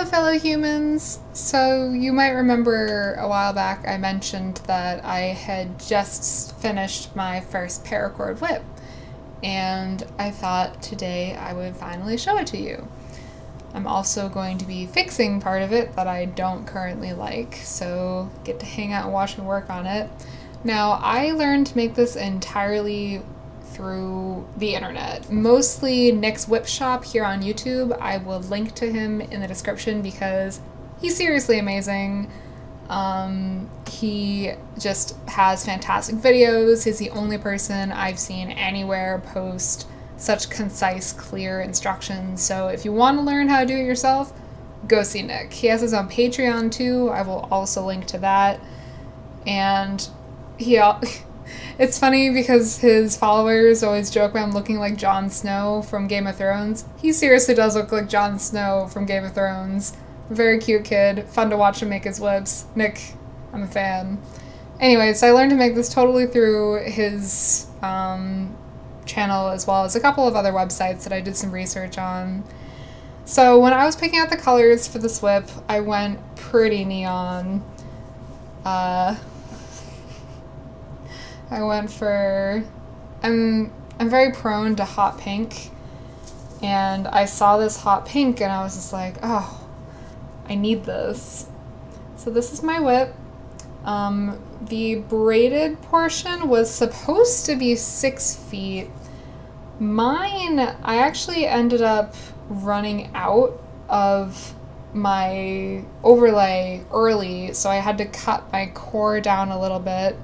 fellow humans. So, you might remember a while back I mentioned that I had just finished my first paracord whip, and I thought today I would finally show it to you. I'm also going to be fixing part of it that I don't currently like, so get to hang out and watch me work on it. Now, I learned to make this entirely through the internet. Mostly Nick's Whip Shop here on YouTube. I will link to him in the description because he's seriously amazing. He just has fantastic videos. He's the only person I've seen anywhere post such concise, clear instructions. So if you want to learn how to do it yourself, go see Nick. He has his own Patreon too. I will also link to that. And it's funny because his followers always joke about him looking like Jon Snow from Game of Thrones. He seriously does look like Jon Snow from Game of Thrones. Very cute kid. Fun to watch him make his whips. Nick, I'm a fan. Anyway, so I learned to make this totally through his channel as well as a couple of other websites that I did some research on. So when I was picking out the colors for this whip, I went pretty neon. I went for, I'm very prone to hot pink, and I saw this hot pink and I was just like, oh, I need this. So this is my whip. The braided portion was supposed to be 6 feet. Mine, I actually ended up running out of my overlay early, so I had to cut my core down a little bit.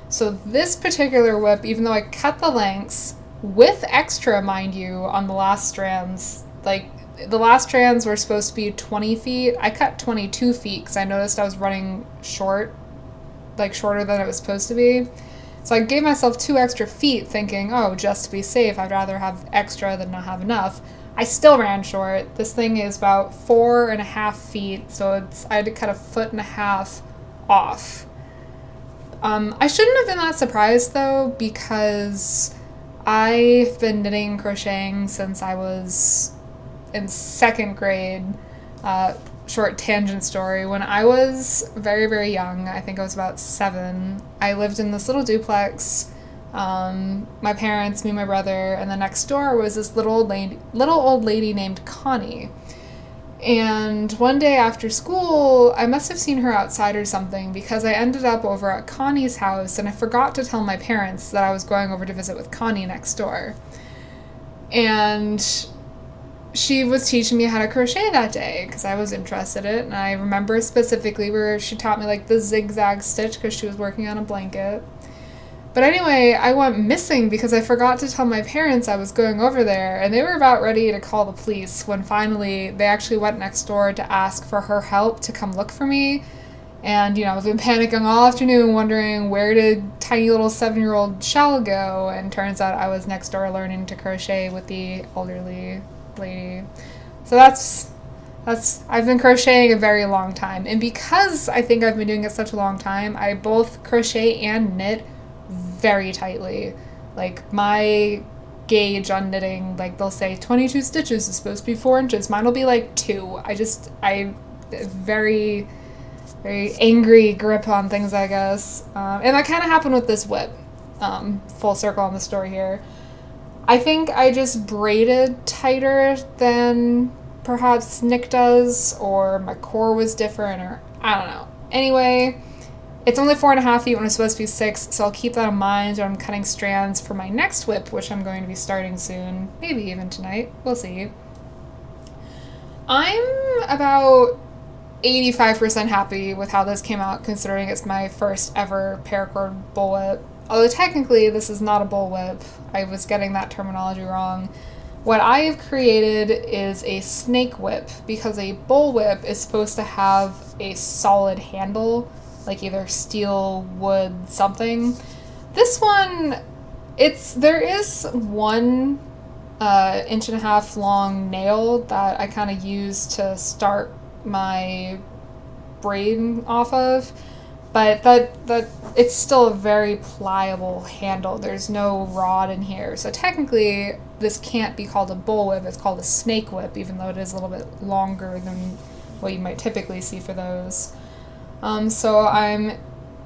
So this particular whip, even though I cut the lengths with extra, mind you, on the last strands, like the last strands were supposed to be 20 feet. I cut 22 feet because I noticed I was running short, like shorter than it was supposed to be. So I gave myself 2 extra feet thinking, oh, just to be safe, I'd rather have extra than not have enough. I still ran short. This thing is about 4.5 feet, so I had to cut 1.5 feet off. I shouldn't have been that surprised though, because I've been knitting and crocheting since I was in 2nd grade. Short tangent story. When I was very, very young, I think I was about 7, I lived in this little duplex. My parents, me, my brother, and the next door was this little old lady named Connie. And one day after school, I must have seen her outside or something because I ended up over at Connie's house and I forgot to tell my parents that I was going over to visit with Connie next door. And she was teaching me how to crochet that day because I was interested in it. And I remember specifically where she taught me like the zigzag stitch because she was working on a blanket. But anyway, I went missing because I forgot to tell my parents I was going over there, and they were about ready to call the police when finally they actually went next door to ask for her help to come look for me. And, you know, I've been panicking all afternoon wondering where did tiny little 7-year-old Shell go, and turns out I was next door learning to crochet with the elderly lady. So that's I've been crocheting a very long time, and because I think I've been doing it such a long time, I both crochet and knit very tightly. Like my gauge on knitting, like they'll say 22 stitches is supposed to be 4 inches. Mine will be like 2. I very, very angry grip on things, I guess. And that kind of happened with this whip. Full circle on the story here. I think I just braided tighter than perhaps Nick does, or my core was different, or I don't know. Anyway, it's only 4.5 feet when it's supposed to be 6, so I'll keep that in mind when I'm cutting strands for my next whip, which I'm going to be starting soon. Maybe even tonight. We'll see. I'm about 85% happy with how this came out, considering it's my first ever paracord bullwhip. Although technically this is not a bullwhip. I was getting that terminology wrong. What I have created is a snake whip, because a bullwhip is supposed to have a solid handle, like either steel, wood, something. This one, there is 1 1.5-inch long nail that I kind of use to start my braid off of, but that it's still a very pliable handle. There's no rod in here, so technically this can't be called a bullwhip. It's called a snake whip, even though it is a little bit longer than what you might typically see for those. So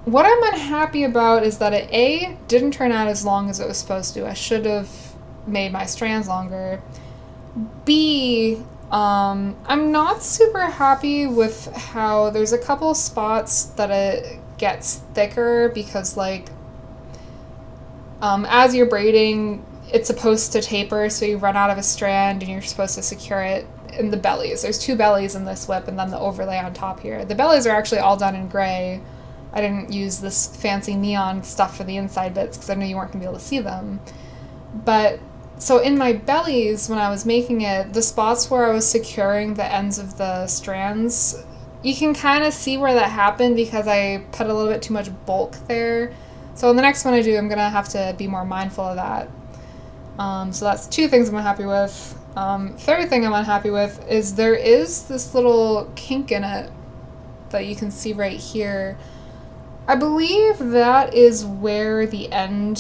what I'm unhappy about is that it A, didn't turn out as long as it was supposed to. I should have made my strands longer. B, I'm not super happy with how there's a couple spots that it gets thicker because, like, as you're braiding, it's supposed to taper, so you run out of a strand and you're supposed to secure it in the bellies. There's 2 bellies in this whip and then the overlay on top here. The bellies are actually all done in gray. I didn't use this fancy neon stuff for the inside bits because I knew you weren't going to be able to see them. But, so in my bellies, when I was making it, the spots where I was securing the ends of the strands, you can kind of see where that happened because I put a little bit too much bulk there. So in the next one I do, I'm going to have to be more mindful of that. So that's 2 things I'm unhappy with. Third thing I'm unhappy with is there is this little kink in it that you can see right here. I believe that is where the end,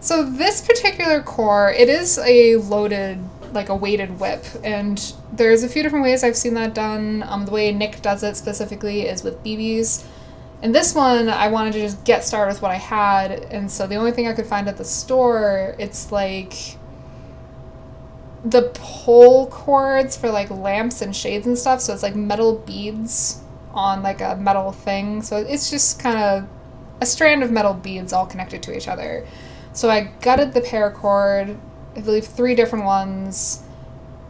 so this particular core, it is a loaded, like a weighted whip, and there's a few different ways I've seen that done. The way Nick does it specifically is with BBs. And this one, I wanted to just get started with what I had, and so the only thing I could find at the store, it's like the pull cords for like lamps and shades and stuff, so it's like metal beads on like a metal thing, so it's just kind of a strand of metal beads all connected to each other. So I gutted the paracord, I believe 3 different ones,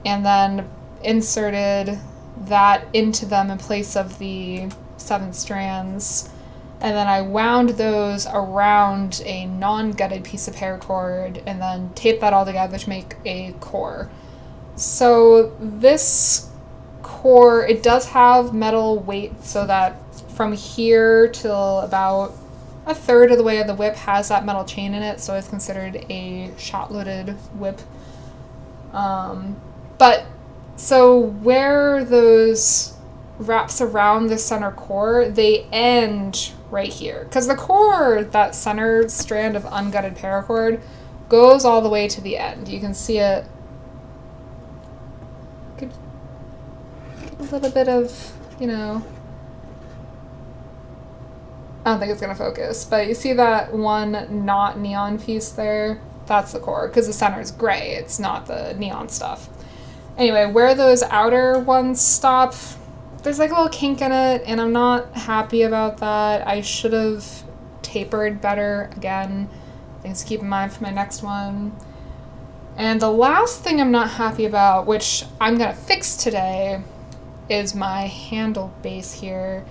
and then inserted that into them in place of the 7 strands, and then I wound those around a non-gutted piece of paracord and then taped that all together to make a core. So this core, it does have metal weight so that from here till about a third of the way of the whip has that metal chain in it, so it's considered a shot-loaded whip. But so where those wraps around the center core, they end right here. Because the core, that center strand of ungutted paracord, goes all the way to the end. You can see it. Get a little bit of, you know, I don't think it's going to focus, but you see that one not neon piece there? That's the core, because the center is gray. It's not the neon stuff. Anyway, where those outer ones stop, there's like a little kink in it, and I'm not happy about that. I should have tapered better again. Things to keep in mind for my next one. And the last thing I'm not happy about, which I'm going to fix today, is my handle base here.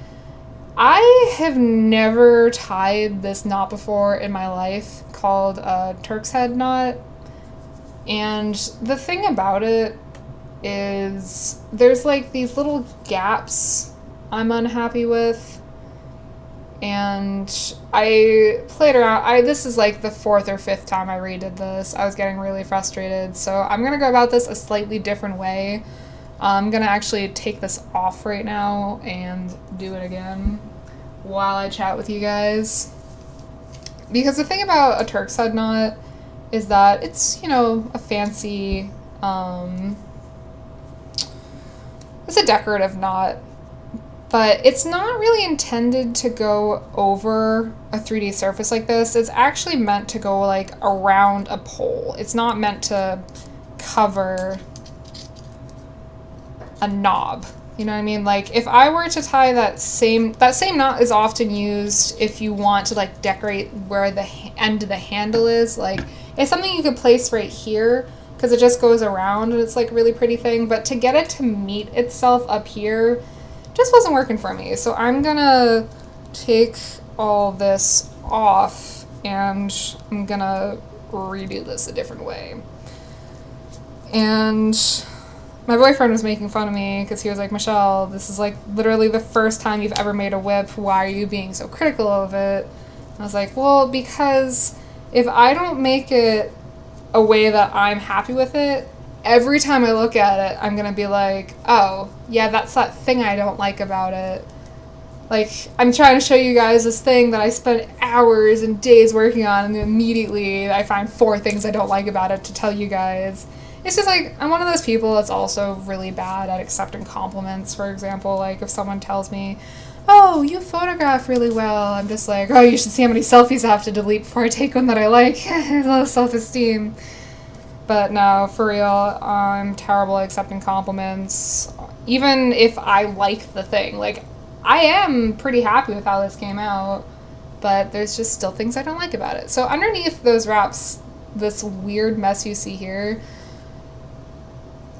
I have never tied this knot before in my life, called a Turk's head knot. And the thing about it is there's like these little gaps I'm unhappy with, and I played around. This is like the 4th or 5th time I redid this. I was getting really frustrated, so I'm gonna go about this a slightly different way. I'm gonna actually take this off right now and do it again while I chat with you guys, because the thing about a Turk's head knot is that it's, you know, a fancy it's a decorative knot, but it's not really intended to go over a 3D surface like this. It's actually meant to go like around a pole. It's not meant to cover a knob. You know what I mean? Like if I were to tie that same knot is often used if you want to like decorate where the end of the handle is. Like it's something you could place right here, because it just goes around and it's like a really pretty thing, but to get it to meet itself up here just wasn't working for me. So I'm gonna take all this off and I'm gonna redo this a different way. And my boyfriend was making fun of me because he was like, Michelle, this is like literally the first time you've ever made a whip. Why are you being so critical of it? And I was like, well, because if I don't make it a way that I'm happy with it, every time I look at it, I'm going to be like, oh, yeah, that's that thing I don't like about it. Like, I'm trying to show you guys this thing that I spent hours and days working on, and immediately I find 4 things I don't like about it to tell you guys. it's just like, I'm one of those people that's also really bad at accepting compliments. For example, like if someone tells me, oh, you photograph really well, I'm just like, oh, you should see how many selfies I have to delete before I take one that I like. Low self-esteem. But no, for real, I'm terrible at accepting compliments. Even if I like the thing. Like, I am pretty happy with how this came out, but there's just still things I don't like about it. So underneath those wraps, this weird mess you see here,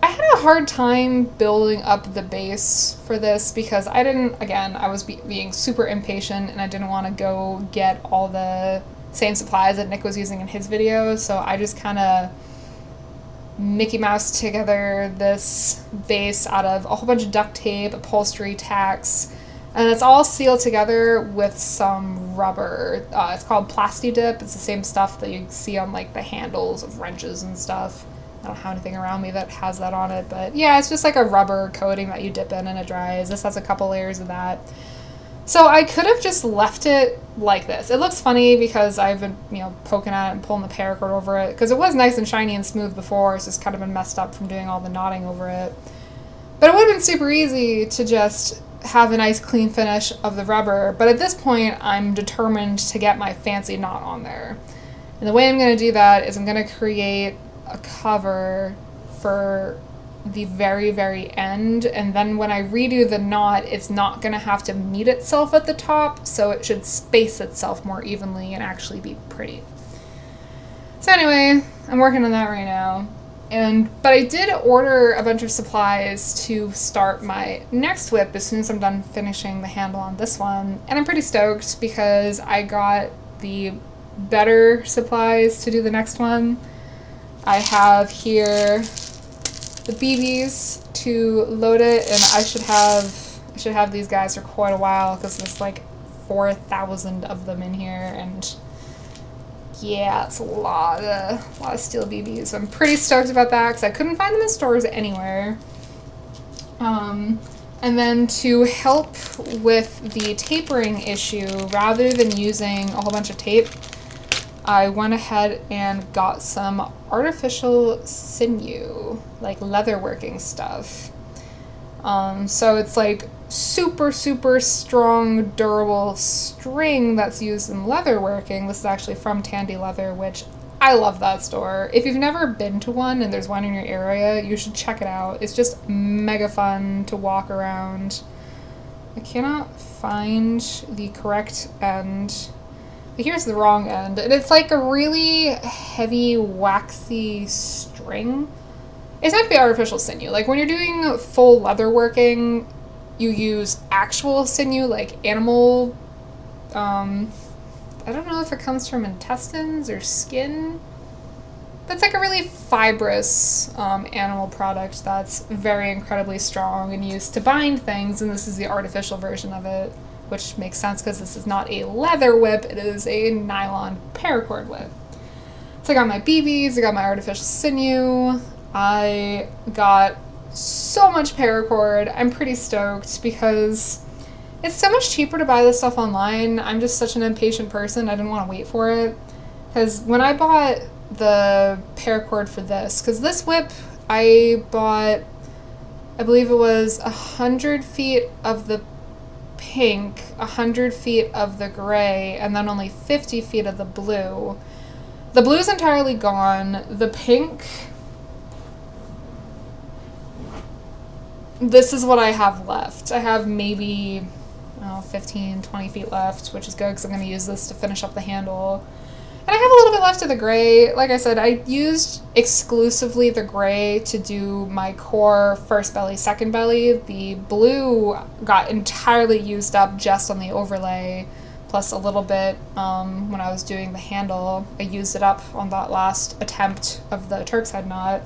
I had a hard time building up the base for this because I was being super impatient and I didn't want to go get all the same supplies that Nick was using in his video, so I just kind of Mickey Mouse together this base out of a whole bunch of duct tape, upholstery, tacks, and it's all sealed together with some rubber. It's called Plasti Dip. It's the same stuff that you see on like the handles of wrenches and stuff. I don't have anything around me that has that on it, but yeah, it's just like a rubber coating that you dip in and it dries. This has a couple layers of that. So I could have just left it like this. It looks funny because I've been, poking at it and pulling the paracord over it, because it was nice and shiny and smooth before. It's just kind of been messed up from doing all the knotting over it. But it would have been super easy to just have a nice clean finish of the rubber. But at this point, I'm determined to get my fancy knot on there. And the way I'm going to do that is I'm going to create a cover for the very, very end, and then when I redo the knot, it's not going to have to meet itself at the top, so it should space itself more evenly and actually be pretty. So anyway, I'm working on that right now. But I did order a bunch of supplies to start my next whip as soon as I'm done finishing the handle on this one, and I'm pretty stoked because I got the better supplies to do the next one. I have here the BBs to load it, and I should have these guys for quite a while because there's like 4,000 of them in here, and yeah, it's a lot of steel BBs. So I'm pretty stoked about that because I couldn't find them in stores anywhere. And then to help with the tapering issue, rather than using a whole bunch of tape, I went ahead and got some artificial sinew, like leatherworking stuff. So it's like super, super strong, durable string that's used in leatherworking. This is actually from Tandy Leather, which I love that store. If you've never been to one and there's one in your area, you should check it out. It's just mega fun to walk around. I cannot find the correct end. Here's the wrong end, and it's like a really heavy, waxy string. It's meant to be artificial sinew. Like when you're doing full leather working, you use actual sinew, like animal, I don't know if it comes from intestines or skin. That's like a really fibrous animal product that's very incredibly strong and used to bind things, and this is the artificial version of it. Which makes sense because this is not a leather whip, it is a nylon paracord whip. So I got my BBs, I got my artificial sinew, I got so much paracord. I'm pretty stoked because it's so much cheaper to buy this stuff online. I'm just such an impatient person, I didn't want to wait for it. Because when I bought the paracord for this, because this whip I bought, I believe it was 100 feet of the pink, 100 feet of the gray, and then only 50 feet of the blue. The blue's entirely gone. The pink, this is what I have left. I have maybe 15, 20 feet left, which is good because I'm going to use this to finish up the handle. And I have a little bit left of the gray. Like I said, I used exclusively the gray to do my core first belly, second belly. The blue got entirely used up just on the overlay, plus a little bit when I was doing the handle. I used it up on that last attempt of the Turk's head knot.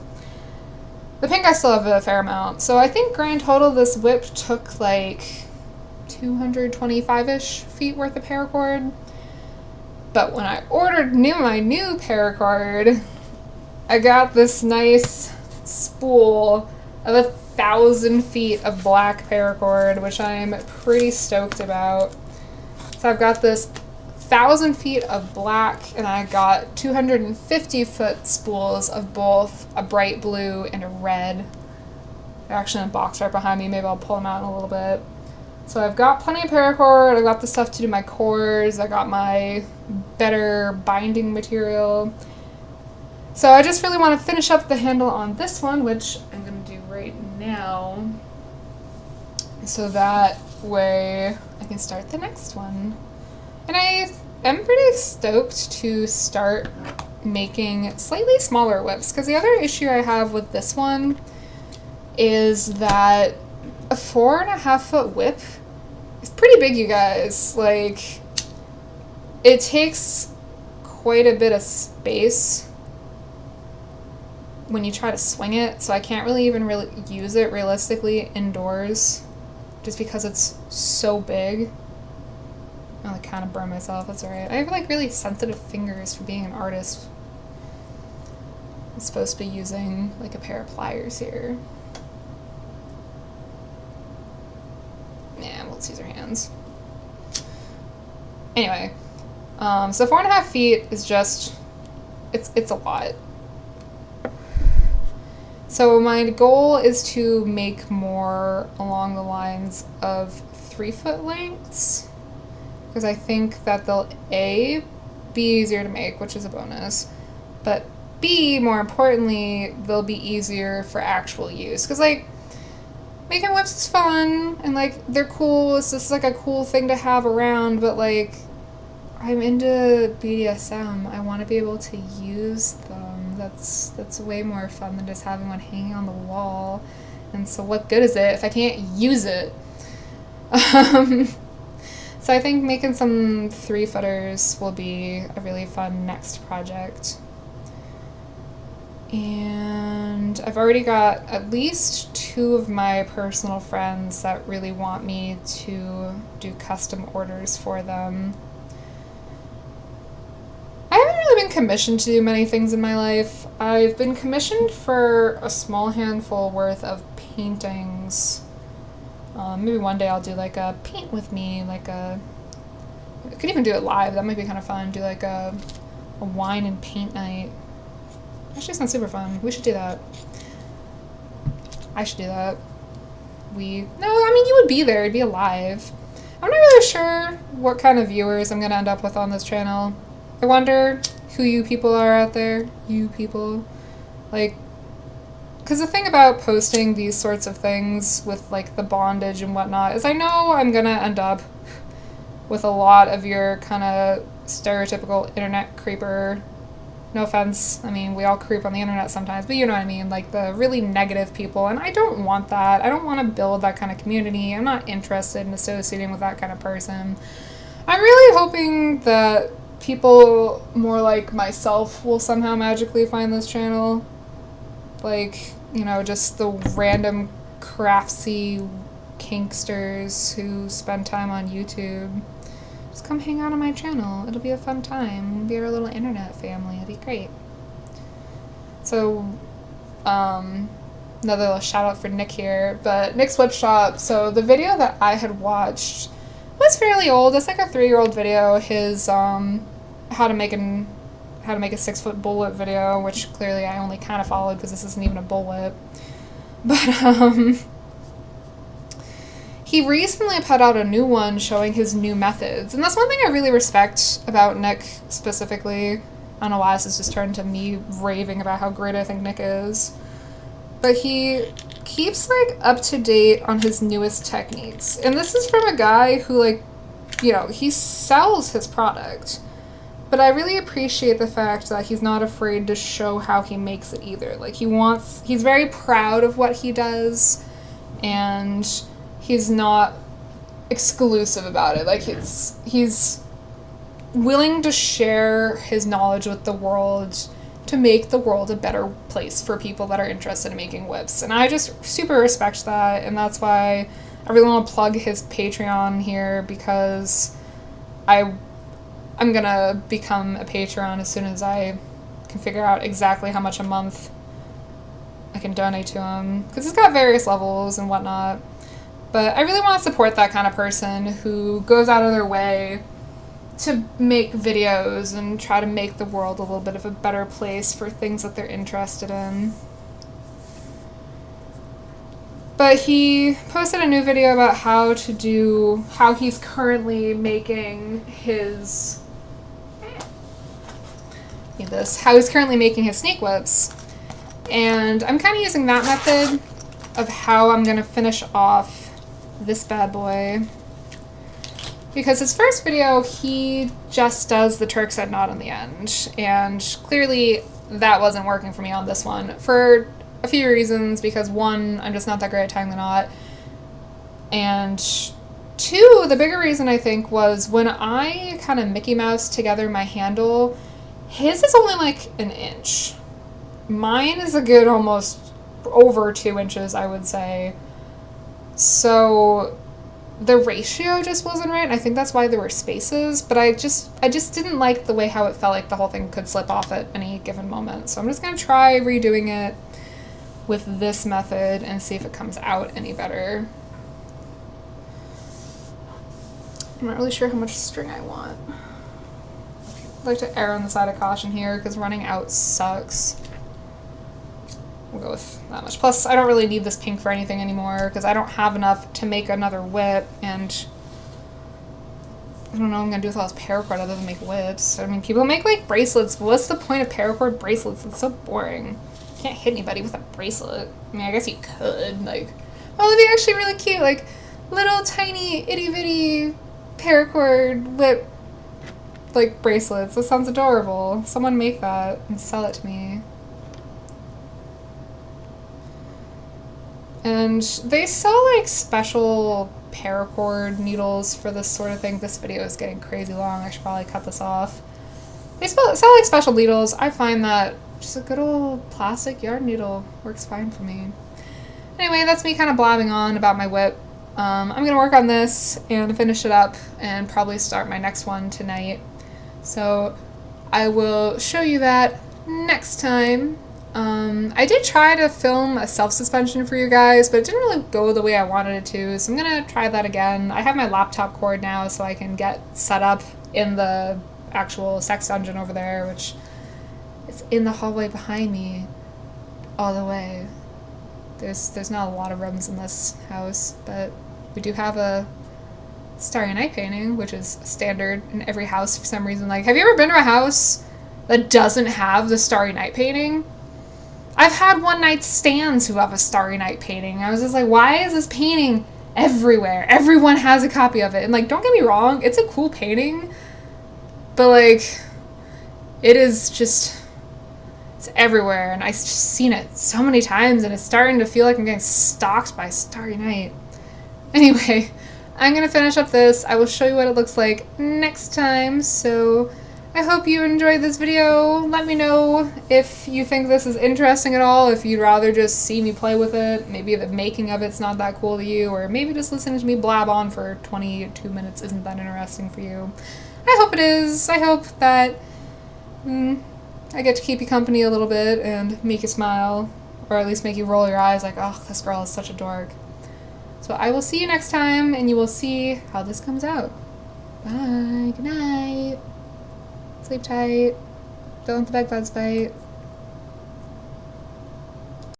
The pink I still have a fair amount. So I think grand total this whip took like 225-ish feet worth of paracord. But when I ordered my new paracord, I got this nice spool of 1,000 feet of black paracord, which I'm pretty stoked about. So I've got this 1,000 feet of black, and I got 250-foot spools of both a bright blue and a red. They're actually in a box right behind me. Maybe I'll pull them out in a little bit. So I've got plenty of paracord. I got the stuff to do my cores. I got my better binding material. So I just really want to finish up the handle on this one, which I'm going to do right now. So that way I can start the next one. And I am pretty stoked to start making slightly smaller whips, because the other issue I have with this one is that a 4.5-foot whip is pretty big, you guys. Like, it takes quite a bit of space when you try to swing it, so I can't really use it realistically indoors just because it's so big. I like kind of burn myself, that's alright. I have like really sensitive fingers for being an artist. I'm supposed to be using like a pair of pliers here. Nah, let's use our hands. Anyway, so 4.5 feet is just, it's a lot. So my goal is to make more along the lines of 3-foot lengths, because I think that they'll A, be easier to make, which is a bonus, but B, more importantly, they'll be easier for actual use. Because, like, making whips is fun, and, like, they're cool, it's just, like, a cool thing to have around, but, like, I'm into BDSM. I want to be able to use them. That's way more fun than just having one hanging on the wall. And so what good is it if I can't use it? So I think making some 3-footers will be a really fun next project. And I've already got at least 2 of my personal friends that really want me to do custom orders for them. I haven't really been commissioned to do many things in my life. I've been commissioned for a small handful worth of paintings. Maybe one day I'll do like a paint with me, I could even do it live. That might be kind of fun. Do like a wine and paint night. Actually sounds super fun. We should do that. I should do that. No, I mean, you would be there. It'd be alive. I'm not really sure what kind of viewers I'm going to end up with on this channel. I wonder who you people are out there. You people. Like, because the thing about posting these sorts of things with, like, the bondage and whatnot is I know I'm going to end up with a lot of your kind of stereotypical internet creeper. No offense. I mean, we all creep on the internet sometimes, but you know what I mean. Like, the really negative people, and I don't want that. I don't want to build that kind of community. I'm not interested in associating with that kind of person. I'm really hoping that people more like myself will somehow magically find this channel. Like, you know, just the random craftsy kinksters who spend time on YouTube. Just come hang out on my channel. It'll be a fun time. It'll be our little internet family. It'll be great. So, another little shout out for Nick here, but Nick's Whip Shop. So the video that I had watched was fairly old. It's like a 3-year-old video. His how to make a 6-foot bullwhip video, which clearly I only kind of followed because this isn't even a bullwhip. But he recently put out a new one showing his new methods, and that's one thing I really respect about Nick specifically. I don't know why this has just turned to me raving about how great I think Nick is. But he keeps, like, up to date on his newest techniques. And this is from a guy who, like, you know, he sells his product. But I really appreciate the fact that he's not afraid to show how he makes it either. Like, he's very proud of what he does, and he's not exclusive about it. Like, he's willing to share his knowledge with the world to make the world a better place for people that are interested in making whips. And I just super respect that, and that's why I really want to plug his Patreon here, because I'm gonna become a patron as soon as I can figure out exactly how much a month I can donate to him, because he's got various levels and whatnot. But I really want to support that kind of person who goes out of their way to make videos and try to make the world a little bit of a better place for things that they're interested in. But he posted a new video about how he's currently making his sneak whips. And I'm kind of using that method of how I'm going to finish off this bad boy. Because his first video, he just does the Turk's head knot on the end. And clearly that wasn't working for me on this one for a few reasons. Because one, I'm just not that great at tying the knot. And two, the bigger reason I think was when I kind of Mickey Mouse together my handle, his is only like an inch. Mine is a good almost over 2 inches, I would say. So the ratio just wasn't right. I think that's why there were spaces, but I just didn't like the way how it felt like the whole thing could slip off at any given moment. So I'm just going to try redoing it with this method and see if it comes out any better. I'm not really sure how much string I want. I'd like to err on the side of caution here because running out sucks. We'll go with that much. Plus, I don't really need this pink for anything anymore because I don't have enough to make another whip, and I don't know what I'm going to do with all this paracord other than make whips. I mean, people make, like, bracelets. What's the point of paracord bracelets? It's so boring. You can't hit anybody with a bracelet. I mean, I guess you could. Like, oh, that'd be actually really cute. Like, little tiny itty-bitty paracord whip, like, bracelets. That sounds adorable. Someone make that and sell it to me. And they sell, like, special paracord needles for this sort of thing. This video is getting crazy long. I should probably cut this off. They sell, like, special needles. I find that just a good old plastic yarn needle works fine for me. Anyway, that's me kind of blabbing on about my whip. I'm going to work on this and finish it up and probably start my next one tonight. So I will show you that next time. I did try to film a self-suspension for you guys, but it didn't really go the way I wanted it to, so I'm gonna try that again. I have my laptop cord now, so I can get set up in the actual sex dungeon over there, which is in the hallway behind me all the way. There's not a lot of rooms in this house, but we do have a Starry Night painting, which is standard in every house for some reason. Like, have you ever been to a house that doesn't have the Starry Night painting? I've had one-night stands who have a Starry Night painting. I was just like, why is this painting everywhere? Everyone has a copy of it. And, like, don't get me wrong, it's a cool painting. But, like, it is just, it's everywhere. And I've just seen it so many times, and it's starting to feel like I'm getting stalked by Starry Night. Anyway, I'm going to finish up this. I will show you what it looks like next time. So I hope you enjoyed this video. Let me know if you think this is interesting at all, if you'd rather just see me play with it, maybe the making of it's not that cool to you, or maybe just listening to me blab on for 22 minutes isn't that interesting for you. I hope it is. I hope that I get to keep you company a little bit and make you smile, or at least make you roll your eyes like, oh, this girl is such a dork. So I will see you next time, and you will see how this comes out. Bye. Good night. Sleep tight. Don't let the bed bugs bite.